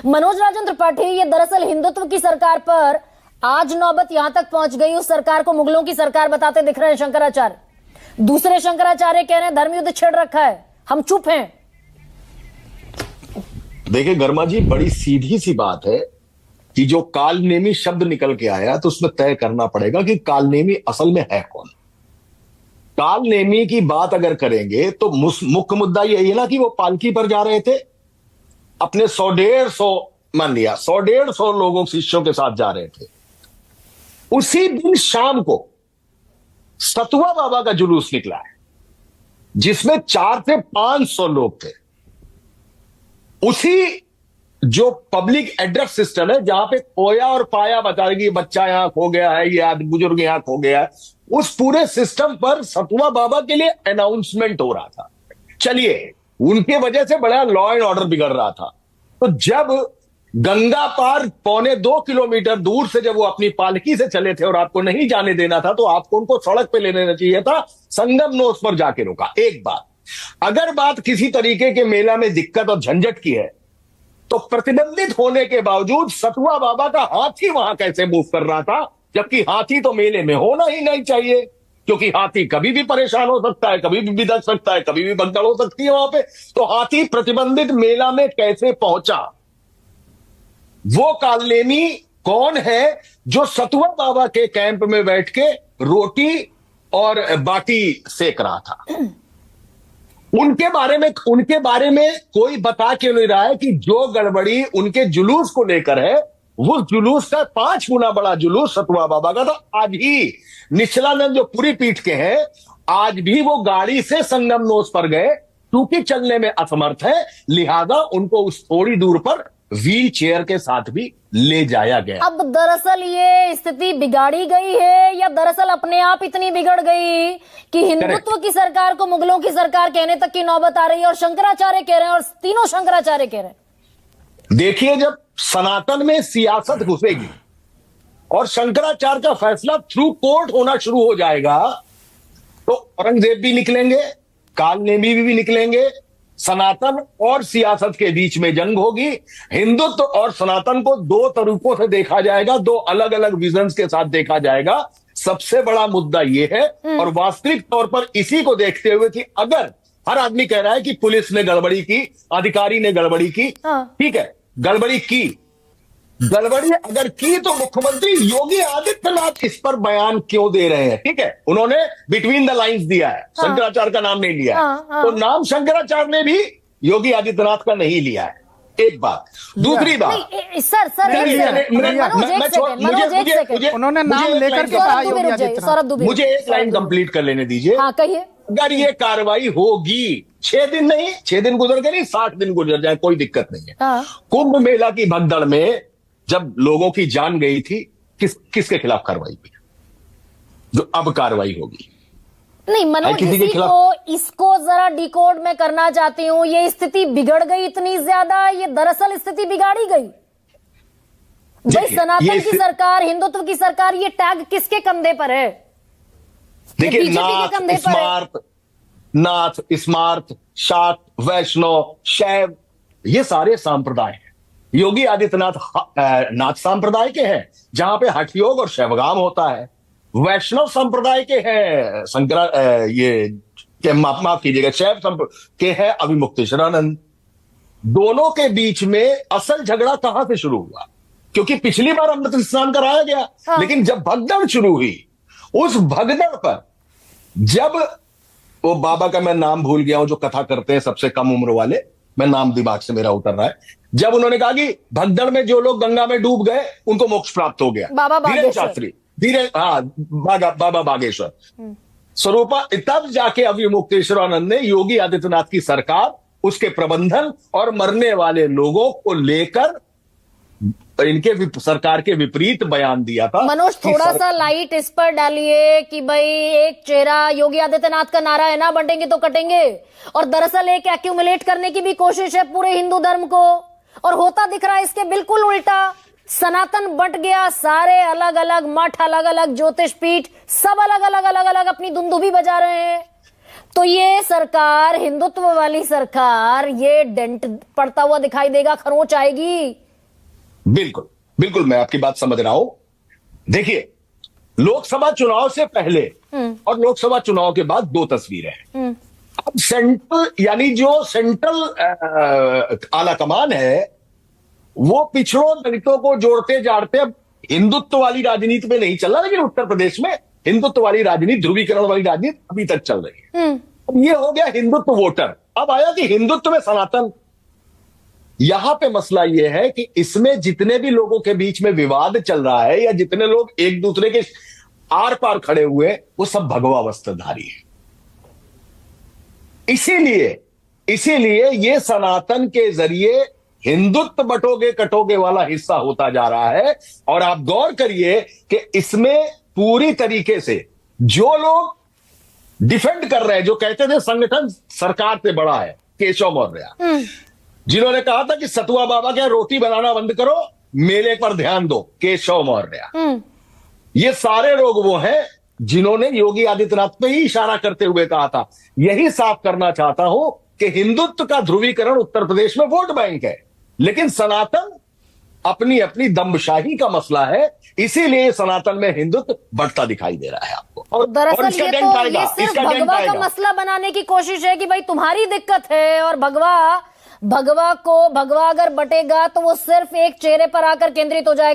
मनोज राजन त्रिपाठी, ये दरअसल हिंदुत्व की सरकार पर आज नौबत यहां तक पहुंच गई, उस सरकार को मुगलों की सरकार बताते दिख रहे हैं शंकराचार्य। दूसरे शंकराचार्य कह रहे हैं धर्म युद्ध छिड़ रखा है, हम चुप हैं। देखिए गर्मा जी, बड़ी सीधी सी बात है कि जो कालनेमी शब्द निकल के आया तो उसमें तय करना पड़ेगा कि कालनेमी असल में है कौन। कालनेमी की बात अगर करेंगे तो मुख्य मुद्दा यही है ना कि वो पालकी पर जा रहे थे, अपने 100-150 मान लिया 100-150 लोगों शिष्यों के साथ जा रहे थे। उसी दिन शाम को सतुआ बाबा का जुलूस निकला है जिसमें 400 से 500 लोग थे। उसी जो पब्लिक एड्रेस सिस्टम है जहां पे खोया और पाया बताएगी बच्चा यहां खो गया है, ये आदमी बुजुर्ग यहां खो गया है, उस पूरे सिस्टम पर सतुआ बाबा के लिए अनाउंसमेंट हो रहा था। चलिए, उनके वजह से बड़ा लॉ एंड ऑर्डर बिगड़ रहा था। तो जब गंगा पार 1.25 किलोमीटर दूर से जब वो अपनी पालकी से चले थे और आपको नहीं जाने देना था तो आपको उनको सड़क पे ले लेना चाहिए था, संगम नोस पर जाके रोका। एक बात, अगर बात किसी तरीके के मेला में दिक्कत और झंझट की है तो प्रतिबंधित होने के बावजूद सतुआ बाबा का हाथी वहां कैसे मूव कर रहा था, जबकि हाथी तो मेले में होना ही नहीं चाहिए, क्योंकि हाथी कभी भी परेशान हो सकता है, कभी भी बिदक सकता है, कभी भी भगदड़ हो सकती है वहां पे। तो हाथी प्रतिबंधित मेला में कैसे पहुंचा? वो कालनेमी कौन है जो सतुआ बाबा के कैंप में बैठ के रोटी और बाटी सेक रहा था? उनके बारे में कोई बता क्यों नहीं रहा है कि जो गड़बड़ी उनके जुलूस को लेकर है, वो जुलूस का 5 गुना बड़ा जुलूस सतुआ बाबा का। तो आज ही निचलानंद जो पूरी पीठ के हैं, आज भी वो गाड़ी से संगम नोस पर गए, क्योंकि चलने में असमर्थ है, लिहाजा उनको उस थोड़ी दूर पर व्हील चेयर के साथ भी ले जाया गया। अब दरअसल ये स्थिति बिगाड़ी गई है या दरअसल अपने आप इतनी बिगड़ गई कि हिंदुत्व की सरकार को मुगलों की सरकार कहने तक की नौबत आ रही है, और शंकराचार्य कह रहे हैं और तीनों शंकराचार्य कह रहे हैं। देखिए, जब सनातन में सियासत घुसेगी और शंकराचार्य का फैसला थ्रू कोर्ट होना शुरू हो जाएगा तो औरंगजेब भी निकलेंगे, कालनेमी भी निकलेंगे, सनातन और सियासत के बीच में जंग होगी। हिंदुत्व और सनातन को 2 तरीकों से देखा जाएगा, 2 अलग अलग विजन्स के साथ देखा जाएगा। सबसे बड़ा मुद्दा यह है, और वास्तविक तौर पर इसी को देखते हुए कि अगर हर आदमी कह रहा है कि पुलिस ने गड़बड़ी की, अधिकारी ने गड़बड़ी की, ठीक है, गड़बड़ी अगर की तो मुख्यमंत्री योगी आदित्यनाथ इस पर बयान क्यों दे रहे हैं? ठीक है, उन्होंने बिटवीन द लाइंस दिया है, शंकराचार्य का नाम नहीं लिया है। तो नाम शंकराचार्य ने भी योगी आदित्यनाथ का नहीं लिया है। एक बात। दूसरी बात, सर उन्होंने नाम लेकर के कहा योगी आदित्यनाथ। मुझे एक लाइन कंप्लीट कर लेने दीजिए। हाँ, कहिए। अगर ये कार्रवाई होगी, 6 दिन नहीं, 6 दिन गुजर गए नहीं, 60 दिन गुजर जाए, कोई दिक्कत नहीं है। कुंभ मेला की भगदड़ में जब लोगों की जान गई थी, किसके खिलाफ कार्रवाई हुई? जो अब कार्रवाई होगी। नहीं मनोज, इसको जरा डिकोड में करना चाहती हूं। ये स्थिति बिगड़ गई इतनी ज्यादा, ये दरअसल स्थिति बिगाड़ी गई। भाई, सनातन की सरकार, हिंदुत्व की सरकार, ये टैग किसके कंधे पर है? देखिए, नाथ, स्मार्त, शाक्त, वैष्णव, शैव, ये सारे संप्रदाय हैं। योगी आदित्यनाथ नाथ संप्रदाय के हैं, जहां पे हठ योग और शैवगाम होता है। वैष्णव संप्रदाय के हैं माफ कीजिएगा, शैव के हैं अभिमुक्तेश्वरानंद। दोनों के बीच में असल झगड़ा कहां से शुरू हुआ? क्योंकि पिछली बार अमृत स्नान कराया गया, लेकिन जब भगदड़ शुरू हुई, उस भगदड़ पर जब वो बाबा का मैं नाम भूल गया हूं, जो कथा करते हैं सबसे कम उम्र वाले, मैं नाम दिमाग से मेरा उतर रहा है, जब उन्होंने कहा कि भगदड़ में जो लोग गंगा में डूब गए उनको मोक्ष प्राप्त हो गया, धीरेन्द्र शास्त्री, बाबा बागेश्वर स्वरूपा, तब जाके अभिमुक्तेश्वरानंद ने योगी आदित्यनाथ की सरकार, उसके प्रबंधन और मरने वाले लोगों को लेकर इनके सरकार के विपरीत बयान दिया था। मनोज, थोड़ा सा लाइट इस पर डालिए कि भाई एक चेहरा योगी आदित्यनाथ का नारा है ना, बंटेंगे तो कटेंगे, और दरअसल एक एक्यूमुलेट करने की भी कोशिश है पूरे हिंदू धर्म को, और होता दिख रहा है इसके बिल्कुल उल्टा। सनातन बंट गया, सारे अलग अलग मठ, अलग अलग ज्योतिष पीठ, सब अलग अलग अपनी दुंदुभी बजा रहे हैं। तो ये सरकार, हिंदुत्व वाली सरकार, ये डेंट पड़ता हुआ दिखाई देगा, खरोंच आएगी। बिल्कुल बिल्कुल, मैं आपकी बात समझ रहा हूं। देखिए, लोकसभा चुनाव से पहले और लोकसभा चुनाव के बाद दो तस्वीरें हैं। अब सेंट्रल, यानी जो सेंट्रल आला कमान है, वो पिछड़ों दलितों को जोड़ते जाड़ते अब हिंदुत्व वाली राजनीति में नहीं चल रहा, लेकिन उत्तर प्रदेश में हिंदुत्व वाली राजनीति, ध्रुवीकरण वाली राजनीति अभी तक चल रही है। अब ये हो गया हिंदुत्व वोटर। अब आया कि हिंदुत्व में सनातन। यहां पे मसला यह है कि इसमें जितने भी लोगों के बीच में विवाद चल रहा है, या जितने लोग एक दूसरे के आर पार खड़े हुए, वो सब भगवा वस्त्रधारी है। इसीलिए ये सनातन के जरिए हिंदुत्व बटोगे कटोगे वाला हिस्सा होता जा रहा है। और आप गौर करिए कि इसमें पूरी तरीके से जो लोग डिफेंड कर रहे हैं, जो कहते थे संगठन सरकार से बड़ा है, केशव मौर्य, जिन्होंने कहा था कि सतुआ बाबा के रोटी बनाना बंद करो, मेले पर ध्यान दो, केशव मौर्य, ये सारे लोग वो हैं जिन्होंने योगी आदित्यनाथ पे ही इशारा करते हुए कहा था। यही साफ करना चाहता हूं कि हिंदुत्व का ध्रुवीकरण उत्तर प्रदेश में वोट बैंक है, लेकिन सनातन अपनी अपनी दम्भशाही का मसला है। इसीलिए सनातन में हिंदुत्व बढ़ता दिखाई दे रहा है आपको। और दरअसल इसका ये डेंट तो आएगा, ये सिर्फ इसका डेंट भगवा का आएगा। मसला बनाने की कोशिश है कि भाई तुम्हारी दिक्कत है, और भगवा अगर बटेगा तो वो सिर्फ एक चेहरे पर आकर केंद्रित हो जाएगा।